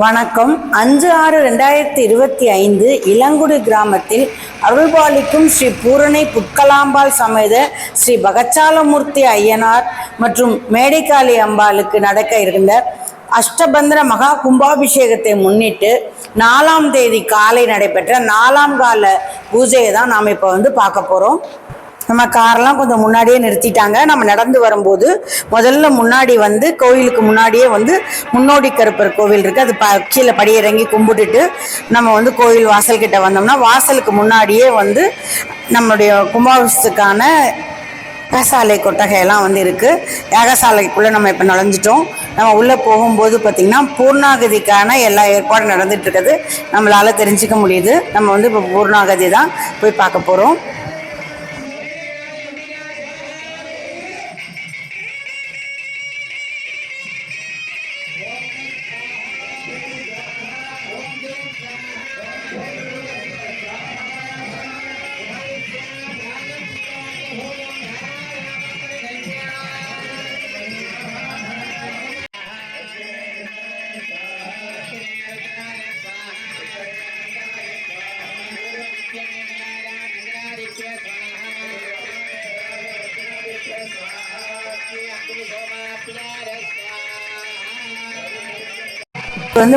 வணக்கம். 5/6/2025 இளங்குடி கிராமத்தில் அருள்பாலிக்கும் ஸ்ரீ பூரணை புட்கலாம்பாள் சமேத ஸ்ரீ பகச்சாலமூர்த்தி ஐயனார் மற்றும் மேடைக்காளி அம்பாளுக்கு நடக்க இருந்த அஷ்டபந்திர மகா கும்பாபிஷேகத்தை முன்னிட்டு 4ஆம் தேதி காலை நடைபெற்ற 4ஆம் கால பூஜையை தான் நாம் இப்போ பார்க்க போகிறோம். நம்ம காரெல்லாம் கொஞ்சம் முன்னாடியே நிறுத்திட்டாங்க. நம்ம நடந்து வரும்போது முதல்ல முன்னாடி கோயிலுக்கு முன்னாடியே முன்னோடி கருப்பர் கோவில் இருக்குது. அது கீழே படியிறங்கி கும்பிட்டுட்டு நம்ம கோயில் வாசல் கிட்ட வந்தோம்னா வாசலுக்கு முன்னாடியே நம்மளுடைய கும்பாபிஷேகத்துக்கான யாகசாலை கொட்டகையெல்லாம் இருக்குது. யாகசாலைக்குள்ளே நம்ம இப்போ நுழைஞ்சிட்டோம். நம்ம உள்ளே போகும்போது பார்த்திங்கன்னா பூர்ணாகதிக்கான எல்லா ஏற்பாடும் நடந்துட்டு இருக்குது. நம்மளால் தெரிஞ்சுக்க முடியுது. நம்ம இப்போ பூர்ணாகதி தான் போய் பார்க்க போகிறோம்.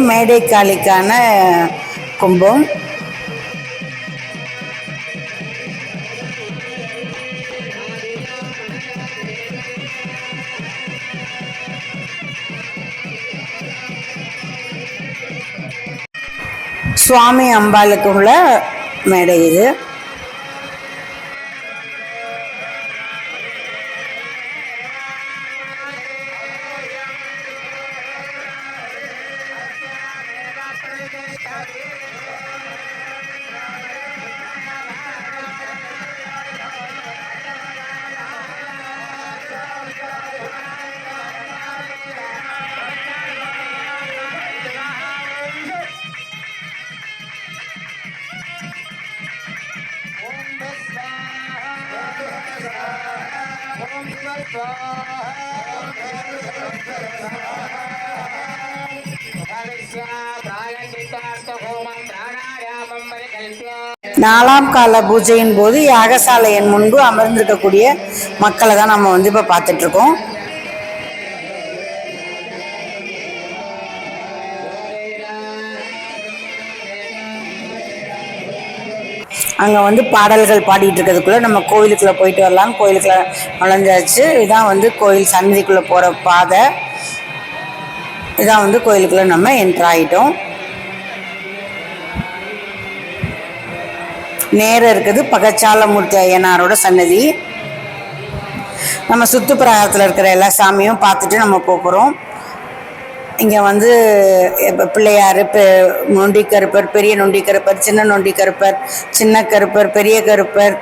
மேடைக்காளிக்கான கும்பம். சுவாமி அம்பாளுக்கு உள்ள மேடை இது. நாலாம் கால பூஜையின் போது யாகசாலையின் முன்பு அமர்ந்திருக்கக்கூடிய மக்களை தான் நம்ம இப்போ பார்த்துட்டு இருக்கோம். அங்கே பாடல்கள் பாடிட்டு இருக்கிறதுக்குள்ள நம்ம கோயிலுக்குள்ளே போயிட்டு வரலாம். கோயிலுக்குள்ள நுழைஞ்சாச்சு. இதான் கோயில் சன்னதிக்குள்ளே போகிற பாதை. இதான் கோயிலுக்குள்ளே நம்ம என்ட்ரு ஆகிட்டோம். நேரம் இருக்குது பகச்சாலமூர்த்தி ஐயனாரோட சன்னதி. நம்ம சுற்றுப்பிரகாரத்தில் இருக்கிற எல்லா சாமியும் பார்த்துட்டு நம்ம போகிறோம். இங்கே பிள்ளையார், நொண்டி கருப்பர், பெரிய நொண்டி கருப்பர், சின்ன நொண்டி கருப்பர், சின்ன கருப்பர், பெரிய கருப்பர்,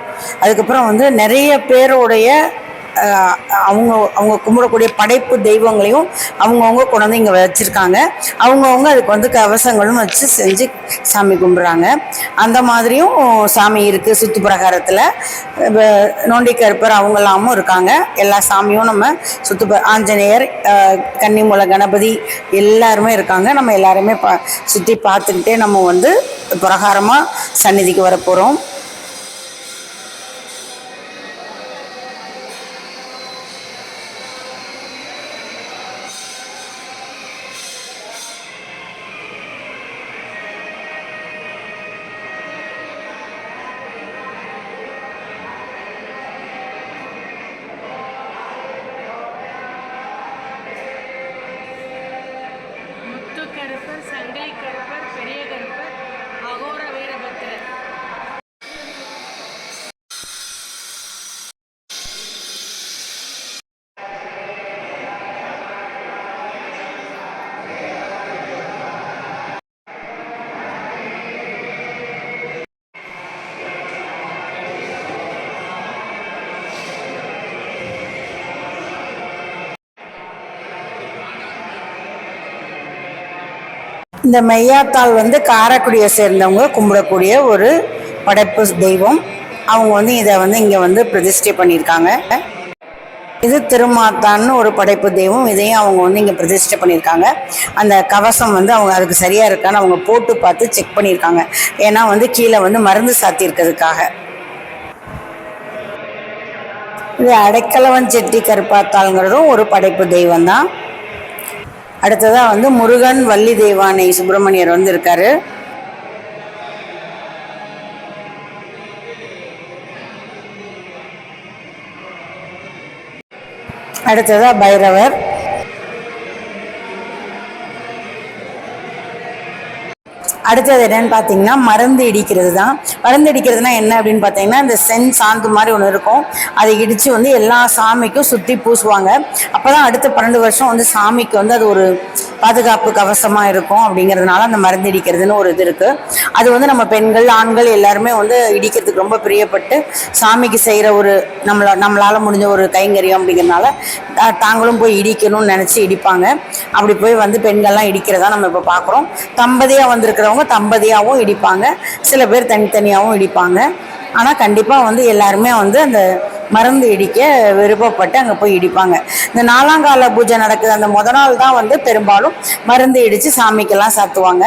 அதுக்கப்புறம் நிறைய பேருடைய அவங்க கும்பிடக்கூடிய படைப்பு தெய்வங்களையும் அவங்கவுங்க கொண்டு இங்கே வச்சுருக்காங்க. அவங்கவுங்க அதுக்கு கவசங்களும் வச்சு செஞ்சு சாமி கும்பிட்றாங்க. அந்த மாதிரியும் சாமி இருக்குது. சுற்று பிரகாரத்தில் நோண்டி கருப்பர் அவங்களாமும் இருக்காங்க. எல்லா சாமியும் நம்ம ஆஞ்சநேயர், கன்னிமூல கணபதி எல்லாருமே இருக்காங்க. நம்ம எல்லாருமே சுற்றி பார்த்துக்கிட்டே நம்ம பிரகாரமாக சந்நிதிக்கு வரப்போகிறோம். கருப்பர், சங்கிலி கருப்பர், பெரிய கருப்பர், அகோர வீரபத்திரர். இந்த மெய்யாத்தாள் காரைக்குடியை சேர்ந்தவங்க கும்பிடக்கூடிய ஒரு படைப்பு தெய்வம். அவங்க இதை இங்கே பிரதிஷ்டை பண்ணியிருக்காங்க. இது திருமாத்தான்னு ஒரு படைப்பு தெய்வம். இதையும் அவங்க வந்து இங்கே பிரதிஷ்டை பண்ணியிருக்காங்க. அந்த கவசம் வந்து அவங்க அதுக்கு சரியாக இருக்கான்னு அவங்க போட்டு பார்த்து செக் பண்ணியிருக்காங்க. ஏன்னா வந்து கீழே வந்து மருந்து சாத்தியிருக்கிறதுக்காக. இது அடைக்கலவன் செட்டி கருப்பாத்தாள்ங்கிறதும் ஒரு படைப்பு தெய்வம் தான். அடுத்ததாக வந்து முருகன் வள்ளி தெய்வானை சுப்பிரமணியர் வந்து இருக்காரு. அடுத்ததாக பைரவர். அடுத்தது என்னன்னு பார்த்தீங்கன்னா மருந்து இடிக்கிறது தான். மருந்து இடிக்கிறதுனா என்ன அப்படின்னு பார்த்தீங்கன்னா, இந்த சாந்து மாதிரி ஒன்று இருக்கும். அதை இடித்து வந்து எல்லா சாமிக்கும் சுற்றி பூசுவாங்க. அப்போ தான் அடுத்த 12 வருஷம் வந்து சாமிக்கு வந்து அது ஒரு பாதுகாப்பு கவசமாக இருக்கும். அப்படிங்கிறதுனால அந்த மருந்து இடிக்கிறதுன்னு ஒரு இது இருக்குது. அது வந்து நம்ம பெண்கள் ஆண்கள் எல்லாருமே வந்து இடிக்கிறதுக்கு ரொம்ப பிரியப்பட்டு சாமிக்கு செய்கிற ஒரு நம்மளால் முடிஞ்ச ஒரு கைங்கரியம் அப்படிங்கிறதுனால தாங்களும் போய் இடிக்கணும்னு நினச்சி இடிப்பாங்க. அப்படி போய் வந்து பெண்கள்லாம் இடிக்கிறதா நம்ம இப்போ பார்க்குறோம். தம்பதியாக வந்திருக்கிறவங்க தம்பதியாகவும் இடிப்பாங்க, சில பேர் தனித்தனியாகவும் இடிப்பாங்க. ஆனால் கண்டிப்பாக வந்து எல்லாருமே வந்து அந்த மருந்து இடிக்க விருப்பப்பட்டு அங்கே போய் இடிப்பாங்க. இந்த 4ஆம் கால பூஜை நடக்குது அந்த நாள் தான் வந்து பெரும்பாலும் மருந்து இடித்து சாமிக்கெல்லாம் சாத்துவாங்க.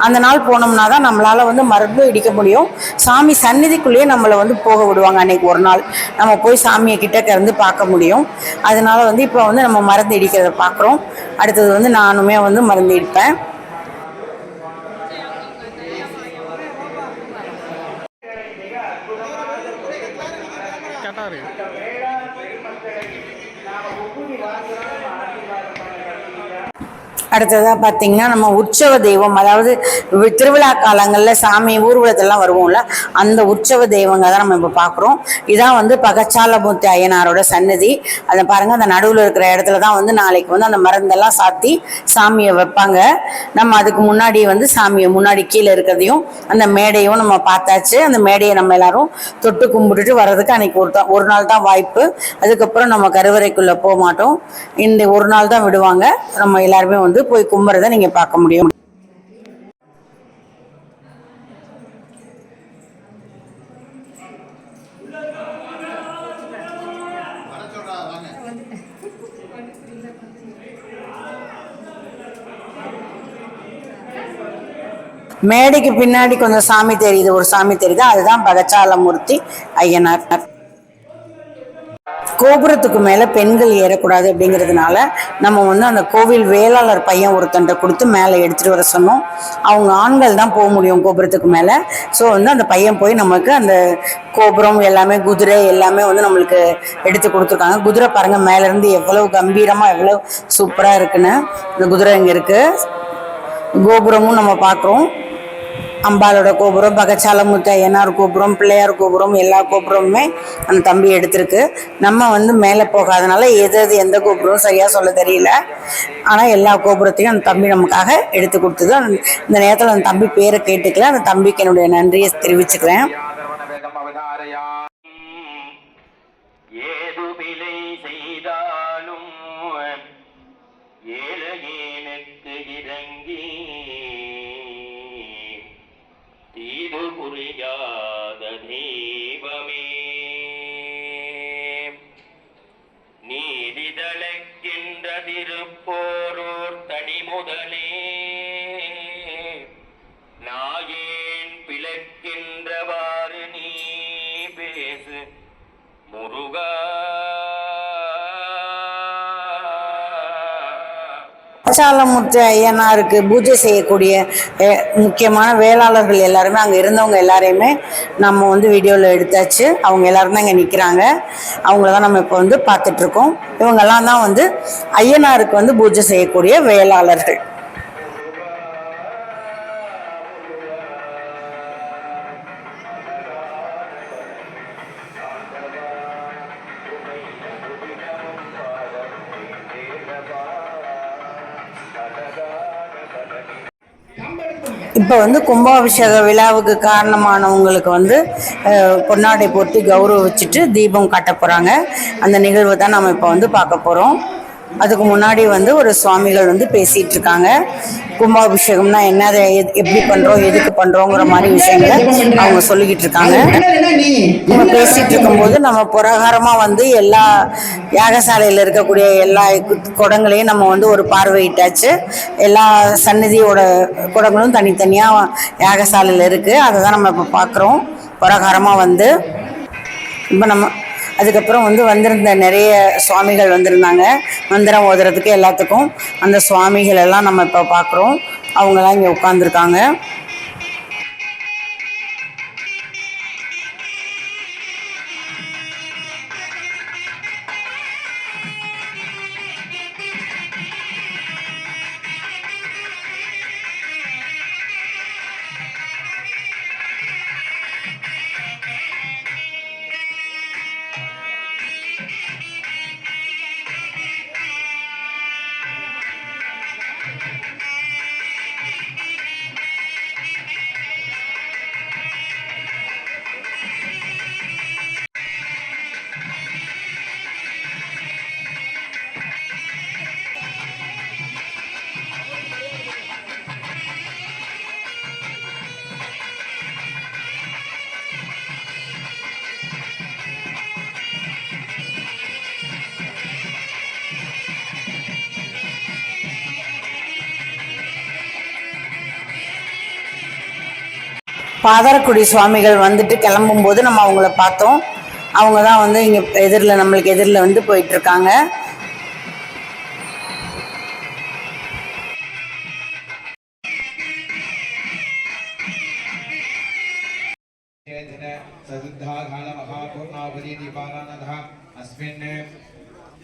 அந்த நாள் போனோம்னா தான் நம்மளால் வந்து மருந்து இடிக்க முடியும். சாமி சந்நிதிக்குள்ளேயே நம்மளை வந்து போக விடுவாங்க. அன்னைக்கு ஒரு நாள் நம்ம போய் சாமியை கிட்டக்க இருந்து பார்க்க முடியும். அதனால வந்து இப்போ வந்து நம்ம மருந்து இடிக்கிறத பார்க்குறோம். அடுத்தது வந்து நானுமே வந்து மருந்து இடிப்பேன். அடுத்ததாக பார்த்தீங்கன்னா நம்ம உற்சவ தெய்வம், அதாவது திருவிழா காலங்களில் சாமி ஊர்வலத்தெல்லாம் வருவோம்ல, அந்த உற்சவ தெய்வங்க தான் நம்ம இப்போ பார்க்குறோம். இதான் வந்து பகச்சாலமூர்த்தி ஐயனாரோட சன்னதி. அதை பாருங்கள், அந்த நடுவில் இருக்கிற இடத்துல தான் வந்து நாளைக்கு வந்து அந்த மருந்தெல்லாம் சாத்தி சாமியை வைப்பாங்க. நம்ம அதுக்கு முன்னாடி வந்து சாமியை முன்னாடி கீழே இருக்கிறதையும் அந்த மேடையும் நம்ம பார்த்தாச்சு. அந்த மேடையை நம்ம எல்லாரும் தொட்டு கும்பிட்டுட்டு வர்றதுக்கு அன்னைக்கு ஒரு நாள் தான் வாய்ப்பு. அதுக்கப்புறம் நம்ம கருவறைக்குள்ளே போக மாட்டோம். இந்த ஒரு நாள் தான் விடுவாங்க. நம்ம எல்லாருமே வந்து போய் கும்புறதை நீங்க பார்க்க முடியும். மேடைக்கு பின்னாடி கொஞ்சம் சாமி தெரியுது, ஒரு சாமி தெரியுது, அதுதான் பகச்சாலமூர்த்தி ஐயனார். கோபுரத்துக்கு மேலே பெண்கள் ஏறக்கூடாது அப்படிங்கிறதுனால நம்ம வந்து அந்த கோவில் வேளாளர் பையன் ஒருத்தன்ட்ட கொடுத்து மேலே எடுத்துகிட்டு வர சொன்னோம். அவங்க ஆண்கள் தான் போக முடியும் கோபுரத்துக்கு மேலே. ஸோ வந்து அந்த பையன் போய் நமக்கு அந்த கோபுரம் எல்லாமே குதிரை எல்லாமே வந்து நம்மளுக்கு எடுத்து கொடுத்துருக்காங்க. குதிரை பாருங்கள் மேலேருந்து எவ்வளோ கம்பீரமாக எவ்வளோ சூப்பராக இருக்குன்னு. இந்த குதிரை இங்கே இருக்குது. கோபுரமும் நம்ம பார்க்குறோம். அம்பாலோட கோபுரம், பகச்சாலமூர்த்தி ஐயனார் கோபுரம், பிள்ளையார் கோபுரம், எல்லா கோபுரமுமே அந்த தம்பி எடுத்திருக்கு. நம்ம வந்து மேலே போகாதனால எந்த கோபுரம் சரியாக சொல்ல தெரியல. ஆனால் எல்லா கோபுரத்தையும் அந்த தம்பி நமக்காக எடுத்து கொடுத்தது. இந்த நேரத்தில் அந்த தம்பி பேரை கேட்டுக்கல. அந்த தம்பிக்கு என்னுடைய நன்றியை தெரிவிச்சுக்கிறேன். புரியாத தெய்வமே நீதிதளக்கின்ற திருப்போரூர் தனி முதலே நாயேன் பிளக்கின்றவாறு நீ பேசு முருகா. பகச்சாலமூர்த்தி ஐயனாருக்கு பூஜை செய்யக்கூடிய முக்கியமான வேளாளர்கள் எல்லாருமே அங்கே இருந்தவங்க எல்லாரையுமே நம்ம வந்து வீடியோவில் எடுத்தாச்சு. அவங்க எல்லாரும் தான் இங்கே நிற்கிறாங்க. அவங்கள தான் நம்ம இப்போ வந்து பார்த்துட்ருக்கோம். இவங்கெல்லாம் தான் வந்து ஐயனாருக்கு வந்து பூஜை செய்யக்கூடிய வேளாளர்கள். இப்போ வந்து கும்பாபிஷேக விழாவுக்கு காரணமானவங்களுக்கு வந்து பொன்னாடை போட்டு கௌரவிச்சுட்டு தீபம் காட்ட போகிறாங்க. அந்த நிகழ்வை தான் நம்ம இப்போ வந்து பார்க்க போகிறோம். அதுக்கு முன்னாடி வந்து ஒரு சுவாமிகள் வந்து பேசிட்டு இருக்காங்க. கும்பாபிஷேகம்னா என்ன, அதை எப்படி பண்றோம், எதுக்கு பண்றோங்கிற மாதிரி விஷயங்களை அவங்க சொல்லிக்கிட்டு இருக்காங்க. அவங்க பேசிட்டு இருக்கும்போது நம்ம புரகாரமா வந்து எல்லா யாகசாலையில் இருக்கக்கூடிய எல்லா குடங்களையும் நம்ம வந்து ஒரு பார்வையிட்டாச்சு. எல்லா சந்நிதியோட குடங்களும் தனித்தனியா யாகசாலையில் இருக்கு. அதை தான் நம்ம இப்போ பார்க்குறோம் புரகாரமாக வந்து. இப்போ நம்ம அதுக்கப்புறம் வந்து வந்திருந்த நிறைய சுவாமிகள் வந்திருந்தாங்க மந்திரம் ஓதுறதுக்கு எல்லாத்துக்கும். அந்த சுவாமிகள் எல்லாம் நம்ம இப்போ பார்க்குறோம். அவங்கெல்லாம் இங்கே உட்காந்துருக்காங்க. பாதாரக்குடி சுவாமிகள் வந்துட்டு கிளம்பும்போது நம்ம அவங்கள பார்த்தோம். அவங்க தான் வந்து இங்கே எதிரில் நம்மளுக்கு எதிரில் வந்து போயிட்டுருக்காங்க.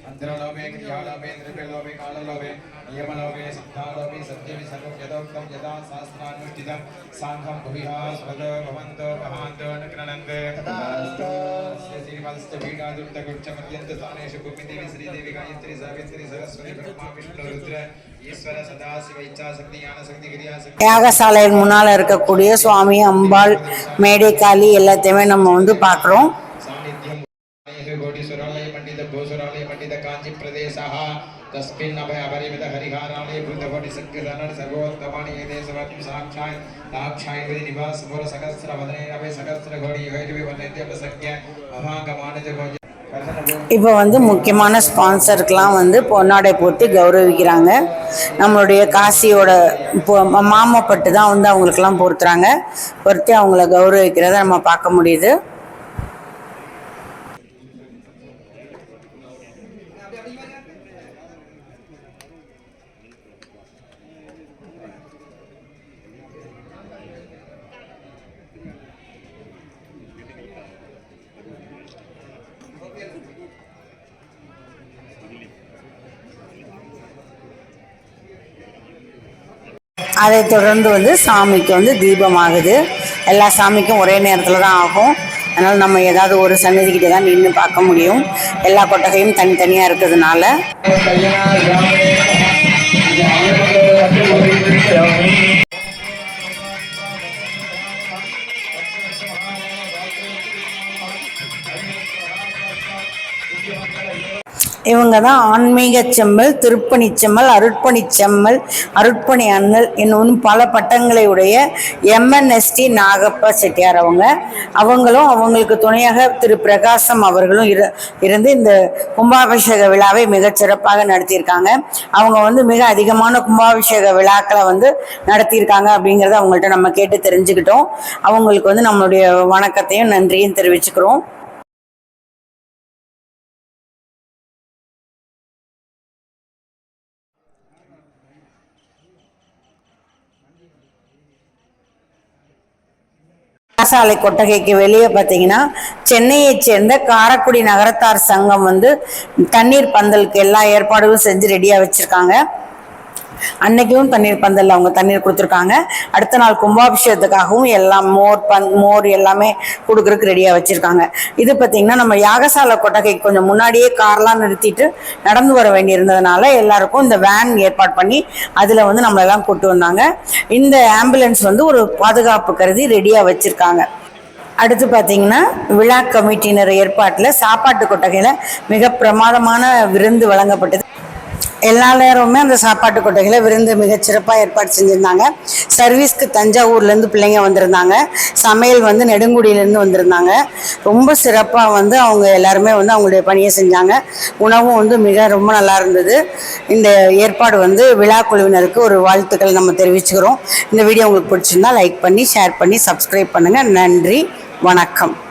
अंतरलोभे क्रियालोभे द्रव्यलोभे काललोभे नियमलोभे सिद्धालोभे सत्यमि सर्वं यदोक्तं यदा शास्त्रानुष्ठितं सांघं भुविहा स्वदो भवन्तो महान्तो न कृणन्ते तदास्तु श्रीवत्स्य पीठादुक्तगुच्छमत्यन्तस्थानेषु भूमिदेवी श्रीदेवी गायत्री सावित्री सरस्वती ब्रह्मा विष्णु रुद्र ஈஸ்வர சதாசிவ இச்சாசக்தி ஞானசக்தி கிரியாசக்தி. யாகசாலையின் முன்னால் இருக்கக்கூடிய சுவாமி, அம்பாள், மேடைக்காளி எல்லாத்தையுமே நம்ம வந்து பார்க்குறோம். கோடீஸ்வராலய பண்டித கோசுராலய பண்டித காஞ்சி பிரதேசः तस्मिन् अभय अपरिमित हरिहारालय भूतकोटि संकीर्तन सर्वोत्तमानि ये देशवत् साक्षात् दाक्षाय विधि निवास मोर सहस्र वदने अभय सहस्र घोड़ी हेतु वदने प्रसज्ञ महागमानज गोज. இப்போ வந்து முக்கியமான ஸ்பான்சருக்கெலாம் வந்து பொன்னாடை போட்டு கௌரவிக்கிறாங்க. நம்மளுடைய காசியோட மாமப்பட்டு தான் வந்து அவங்களுக்கெல்லாம் பொறுத்துறாங்க. பொறுத்து அவங்கள கௌரவிக்கிறத நம்ம பார்க்க முடியுது. அதை தொடர்ந்து வந்து சாமிக்கு வந்து தீபம் ஆகுது. எல்லா சாமிக்கும் ஒரே நேரத்தில் தான் ஆகும். அதனால் நம்ம ஏதாவது ஒரு சன்னதிக்கிட்ட தான் நின்று பார்க்க முடியும். எல்லா கொட்டகையும் தனித்தனியாக இருக்கிறதுனால. இவங்க தான் ஆன்மீக செம்மல், திருப்பணி செம்மல், அருட்பணி செம்மல், அருட்பணி அண்ணல் இன்னும் பல பட்டங்களை உடைய MNST நாகப்ப செட்டியார். அவங்களும் அவங்களுக்கு துணையாக திரு பிரகாசம் அவர்களும் இருந்து இந்த கும்பாபிஷேக விழாவை மிகச்சிறப்பாக நடத்தியிருக்காங்க. அவங்க வந்து மிக அதிகமான கும்பாபிஷேக விழாக்களை வந்து நடத்தியிருக்காங்க அப்படிங்கிறத அவங்கள்ட்ட நம்ம கேட்டு தெரிஞ்சுக்கிட்டோம். அவங்களுக்கு வந்து நம்மளுடைய வணக்கத்தையும் நன்றியும் தெரிவிச்சுக்கிறோம். யாகசாலை கொட்டகைக்கு வெளியே பார்த்தீங்கன்னா சென்னையை சேர்ந்த காரைக்குடி நகரத்தார் சங்கம் வந்து தண்ணீர் பந்தலுக்கு எல்லா ஏற்பாடுகளும் செஞ்சு ரெடியாக வச்சுருக்காங்க. அன்னைக்கும் தண்ணீர் பந்தல் அவங்க தண்ணீர் கொடுத்துருக்காங்க. அடுத்த நாள் கும்பாபிஷேகத்துக்காகவும் எல்லாம் மோர் எல்லாமே கொடுக்குறதுக்கு ரெடியாக வச்சுருக்காங்க. இது பார்த்திங்கன்னா நம்ம யாகசாலை கொட்டகைக்கு கொஞ்சம் முன்னாடியே கார்லாம் நிறுத்திட்டு நடந்து வர வேண்டியிருந்ததுனால எல்லாருக்கும் இந்த வேன் ஏற்பாடு பண்ணி அதில் வந்து நம்மளெல்லாம் கூட்டு வந்தாங்க. இந்த ஆம்புலன்ஸ் வந்து ஒரு பாதுகாப்பு கருதி ரெடியாக வச்சுருக்காங்க. அடுத்து பார்த்தீங்கன்னா விழா கமிட்டியினர் ஏற்பாட்டில் சாப்பாட்டு கொட்டகையில் மிக பிரமாதமான விருந்து வழங்கப்பட்டது. எல்லா நேரமுமே அந்த சாப்பாட்டு கொட்டைகளை விருந்து மிகச்சிறப்பாக ஏற்பாடு செஞ்சுருந்தாங்க. சர்வீஸ்க்கு தஞ்சாவூர்லேருந்து பிள்ளைங்க வந்திருந்தாங்க. சமையல் வந்து நெடுங்குடியிலேருந்து வந்திருந்தாங்க. ரொம்ப சிறப்பாக வந்து அவங்க எல்லாருமே வந்து அவங்களுடைய பணியை செஞ்சாங்க. உணவும் வந்து ரொம்ப நல்லா இருந்தது. இந்த ஏற்பாடு வந்து விழா குழுவினருக்கு ஒரு வாழ்த்துக்கள் நம்ம தெரிவிச்சுக்கிறோம். இந்த வீடியோ உங்களுக்கு பிடிச்சிருந்தா லைக் பண்ணி ஷேர் பண்ணி சப்ஸ்கிரைப் பண்ணுங்கள். நன்றி, வணக்கம்.